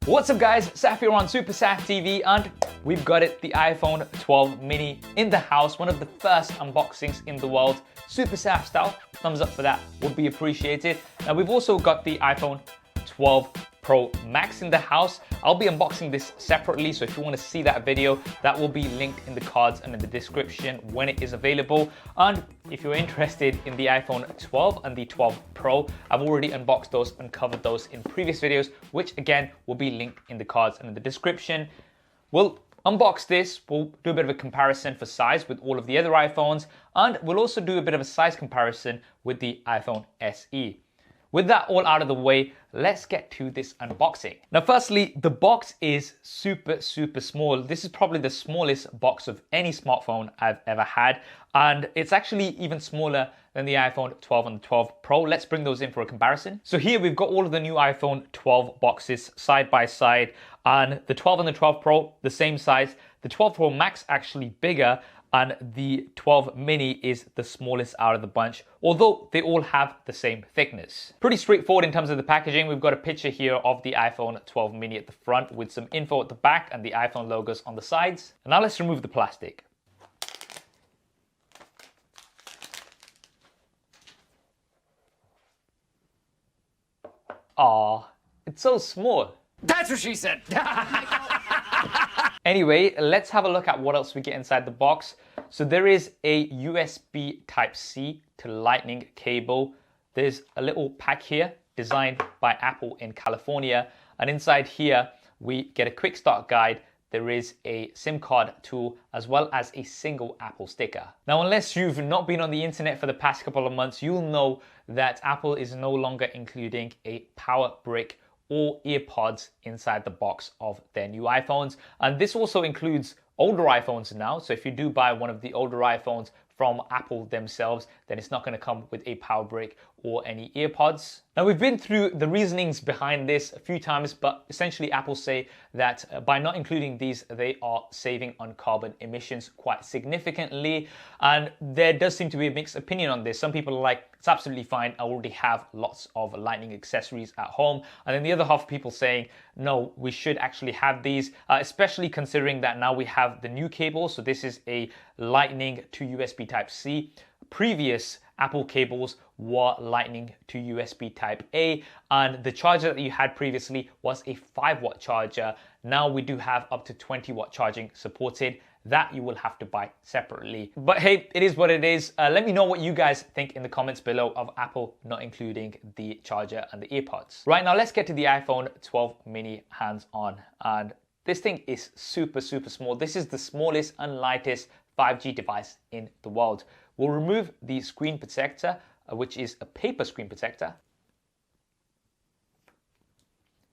What's up guys, Saf here on SuperSaf TV and we've got it, the iPhone 12 mini in the house, one of the first unboxings in the world, SuperSaf style. Thumbs up for that would be appreciated. Now we've also got the iPhone 12 Pro Max in the house. I'll be unboxing this separately, so if you want to see that video, that will be linked in the cards and in the description when it is available. And if you're interested in the iPhone 12 and the 12 Pro, I've already unboxed those and covered those in previous videos, which again will be linked in the cards and in the description. We'll unbox this, we'll do a bit of a comparison for size with all of the other iPhones, and we'll also do a bit of a size comparison with the iPhone SE. With that all out of the way, let's get to this unboxing. Now, firstly, the box is super small. This is probably the smallest box of any smartphone I've ever had. And it's actually even smaller than the iPhone 12 and the 12 Pro. Let's bring those in for a comparison. So here we've got all of the new iPhone 12 boxes side by side, and the 12 and the 12 Pro, the same size. The 12 Pro Max actually bigger, and the 12 mini is the smallest out of the bunch, although they all have the same thickness. Pretty straightforward in terms of the packaging. We've got a picture here of the iPhone 12 mini at the front with some info at the back and the iPhone logos on the sides. And now let's remove the plastic. Aw, it's so small. That's what she said. Anyway, let's have a look at what else we get inside the box. So there is a USB Type-C to Lightning cable. There's a little pack here designed by Apple in California. And inside here, we get a quick start guide. There is a SIM card tool as well as a single Apple sticker. Now, unless you've not been on the internet for the past couple of months, you'll know that Apple is no longer including a power brick or earpods inside the box of their new iPhones. And this also includes older iPhones now. So if you do buy one of the older iPhones from Apple themselves, then it's not going to come with a power brick or any earpods. Now, we've been through the reasonings behind this a few times, but essentially Apple say that by not including these, they are saving on carbon emissions quite significantly. And there does seem to be a mixed opinion on this. Some people are like, it's absolutely fine, I already have lots of Lightning accessories at home. And then the other half of people saying, no, we should actually have these, especially considering that now we have the new cable. So this is a Lightning to USB Type-C. Previous Apple cables were Lightning to USB Type-A, and the charger that you had previously was a 5-watt charger. Now we do have up to 20-watt charging supported. That you will have to buy separately. But hey, it is what it is. Let me know what you guys think in the comments below of Apple not including the charger and the earpods. Right, now let's get to the iPhone 12 mini hands-on. And this thing is super small. This is the smallest and lightest 5G device in the world. We'll remove the screen protector, which is a paper screen protector.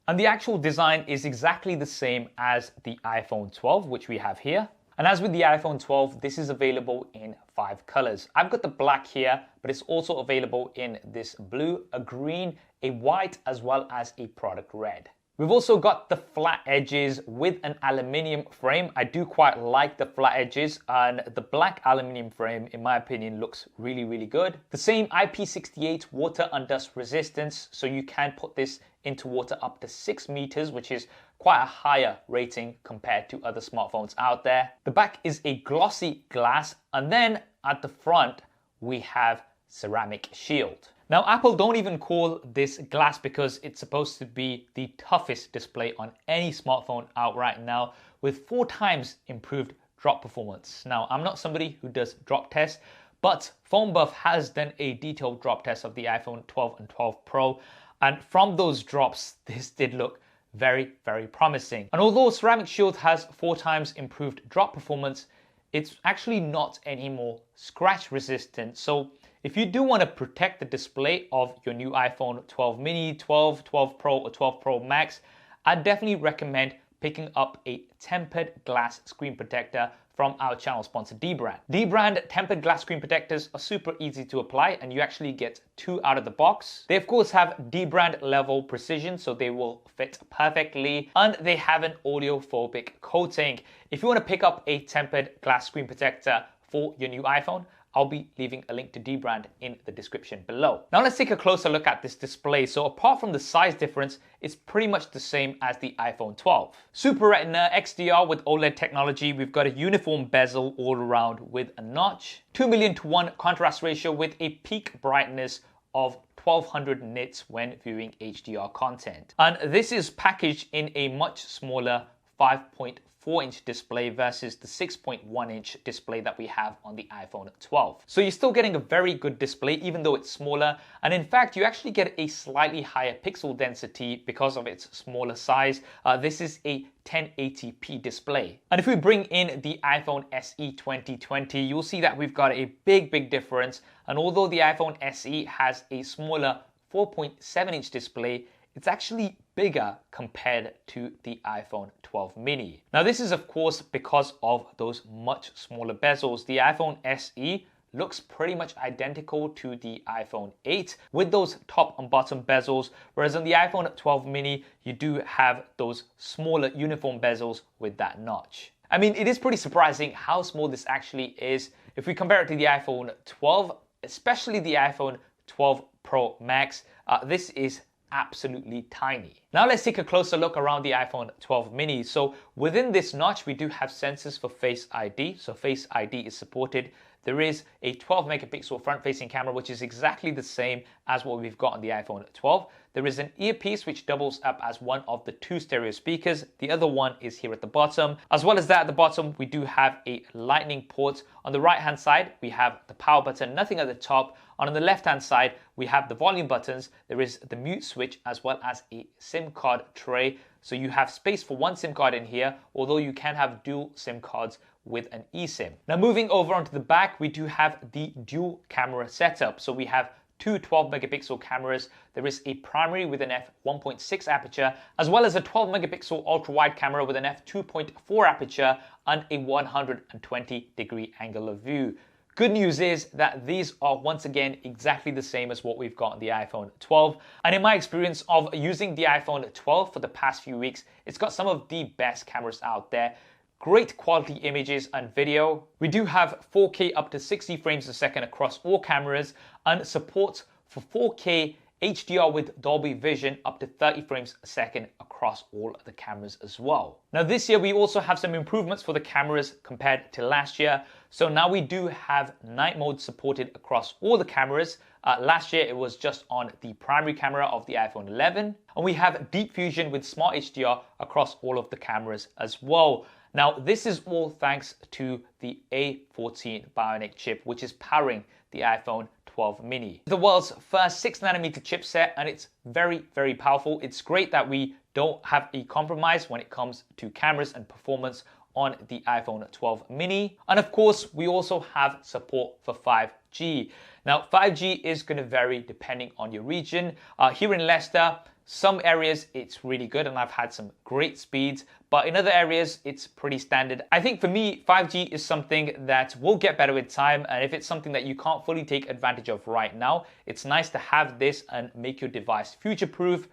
And the actual design is exactly the same as the iPhone 12, which we have here. And as with the iPhone 12, this is available in 5 colors. I've got the black here, but it's also available in this blue, a green, a white, as well as a product red. We've also got the flat edges with an aluminium frame. I do quite like the flat edges, and the black aluminium frame, in my opinion, looks really good. The same IP68 water and dust resistance, so you can put this into water up to 6 meters, which is quite a higher rating compared to other smartphones out there. The back is a glossy glass, and then at the front, we have ceramic shield. Now, Apple don't even call this glass because it's supposed to be the toughest display on any smartphone out right now, with 4 times improved drop performance. Now, I'm not somebody who does drop tests, but PhoneBuff has done a detailed drop test of the iPhone 12 and 12 Pro, and from those drops, this did look very promising. And although Ceramic Shield has 4 times improved drop performance, it's actually not any more scratch resistant. So if you do want to protect the display of your new iPhone 12 mini, 12, 12 Pro, or 12 Pro Max, I'd definitely recommend picking up a tempered glass screen protector from our channel sponsor Dbrand. Dbrand tempered glass screen protectors are super easy to apply, and you actually get 2 out of the box. They of course have Dbrand level precision, so they will fit perfectly, and they have an audiophobic coating. If you want to pick up a tempered glass screen protector for your new iPhone, I'll be leaving a link to Dbrand in the description below. Now let's take a closer look at this display. So apart from the size difference, it's pretty much the same as the iPhone 12. Super Retina XDR with OLED technology. We've got a uniform bezel all around with a notch. 2,000,000:1 contrast ratio with a peak brightness of 1200 nits when viewing HDR content. And this is packaged in a much smaller 5.4-inch display versus the 6.1-inch display that we have on the iPhone 12. So you're still getting a very good display even though it's smaller, and in fact you actually get a slightly higher pixel density because of its smaller size. This is a 1080p display. And if we bring in the iPhone SE 2020, you'll see that we've got a big difference. And although the iPhone SE has a smaller 4.7-inch display, it's actually bigger compared to the iPhone 12 mini. Now this is of course because of those much smaller bezels. The iPhone SE looks pretty much identical to the iPhone 8 with those top and bottom bezels, whereas on the iPhone 12 mini, you do have those smaller uniform bezels with that notch. I mean, it is pretty surprising how small this actually is. If we compare it to the iPhone 12, especially the iPhone 12 Pro Max, this is absolutely tiny. Now let's take a closer look around the iPhone 12 mini. So within this notch, we do have sensors for Face ID. So Face ID is supported. There is a 12 megapixel front-facing camera, which is exactly the same as what we've got on the iPhone 12. There is an earpiece which doubles up as one of the 2 stereo speakers. The other one is here at the bottom. As well as that, at the bottom, we do have a lightning port. On the right-hand side, we have the power button, nothing at the top. On the left-hand side, we have the volume buttons. There is the mute switch as well as a SIM card tray. So you have space for one SIM card in here, although you can have dual SIM cards with an eSIM. Now moving over onto the back, we do have the dual camera setup. So we have 2 12 megapixel cameras. There is a primary with an f1.6 aperture, as well as a 12 megapixel ultra wide camera with an f2.4 aperture and a 120-degree angle of view. Good news is that these are once again exactly the same as what we've got on the iPhone 12. And in my experience of using the iPhone 12 for the past few weeks, it's got some of the best cameras out there. Great quality images and video. We do have 4K up to 60 frames a second across all cameras and support for 4K HDR with Dolby Vision up to 30 frames a second across all of the cameras as well. Now this year we also have some improvements for the cameras compared to last year. So now we do have night mode supported across all the cameras. Last year it was just on the primary camera of the iPhone 11. And we have Deep Fusion with Smart HDR across all of the cameras as well. Now this is all thanks to the A14 Bionic chip, which is powering the iPhone 12 mini. The world's first 6nm chipset, and it's very powerful. It's great that we don't have a compromise when it comes to cameras and performance on the iPhone 12 mini. And of course, we also have support for 5G. Now 5G is going to vary depending on your region. Here in Leicester, some areas it's really good and I've had some great speeds, but in other areas it's pretty standard. I think for me, 5G is something that will get better with time, and if it's something that you can't fully take advantage of right now, it's nice to have this and make your device future-proof.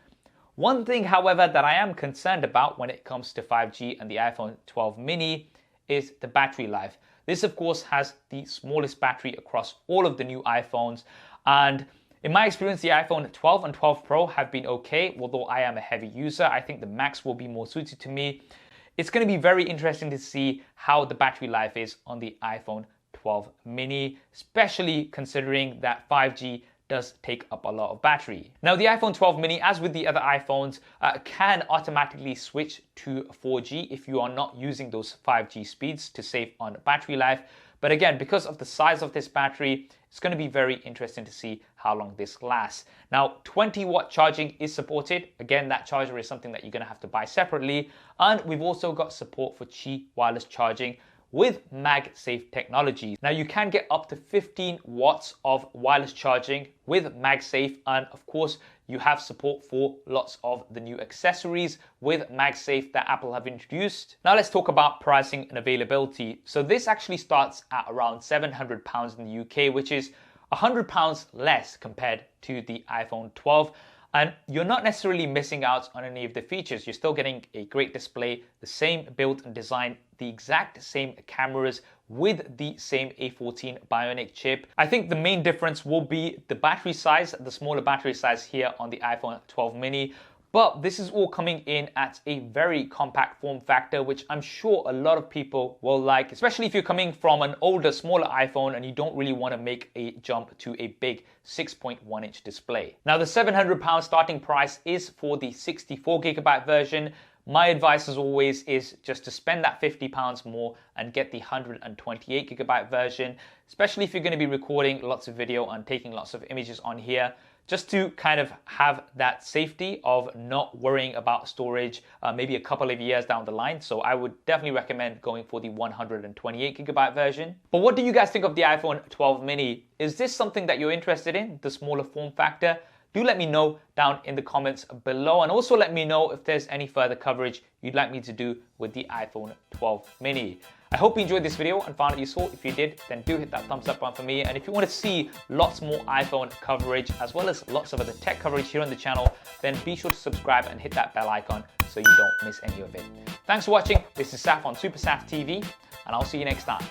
One thing, however, that I am concerned about when it comes to 5G and the iPhone 12 mini is the battery life. This of course has the smallest battery across all of the new iPhones, and in my experience, the iPhone 12 and 12 Pro have been okay, although I am a heavy user. I think the Max will be more suited to me. It's going to be very interesting to see how the battery life is on the iPhone 12 mini, especially considering that 5G does take up a lot of battery. Now the iPhone 12 mini, as with the other iPhones, can automatically switch to 4G if you are not using those 5G speeds to save on battery life. But again, because of the size of this battery, it's going to be very interesting to see how long this lasts. Now, 20-watt charging is supported. Again, that charger is something that you're going to have to buy separately. And we've also got support for Qi wireless charging with MagSafe technology. Now you can get up to 15 watts of wireless charging with MagSafe, and of course you have support for lots of the new accessories with MagSafe that Apple have introduced. Now let's talk about pricing and availability. So this actually starts at around £700 in the UK, which is £100 less compared to the iPhone 12. And you're not necessarily missing out on any of the features. You're still getting a great display, the same build and design, the exact same cameras with the same A14 Bionic chip. I think the main difference will be the battery size, the smaller battery size here on the iPhone 12 mini. But this is all coming in at a very compact form factor, which I'm sure a lot of people will like, especially if you're coming from an older, smaller iPhone and you don't really want to make a jump to a big 6.1-inch display. Now, the £700 starting price is for the 64GB version. My advice, as always, is just to spend that £50 more and get the 128GB version, especially if you're going to be recording lots of video and taking lots of images on here, just to kind of have that safety of not worrying about storage maybe a couple of years down the line. So I would definitely recommend going for the 128GB version. But what do you guys think of the iPhone 12 mini? Is this something that you're interested in, the smaller form factor? Do let me know down in the comments below, and also let me know if there's any further coverage you'd like me to do with the iPhone 12 mini. I hope you enjoyed this video and found it useful. If you did, then do hit that thumbs up button for me. And if you want to see lots more iPhone coverage, as well as lots of other tech coverage here on the channel, then be sure to subscribe and hit that bell icon so you don't miss any of it. Thanks for watching. This is Saf on SuperSaf TV, and I'll see you next time.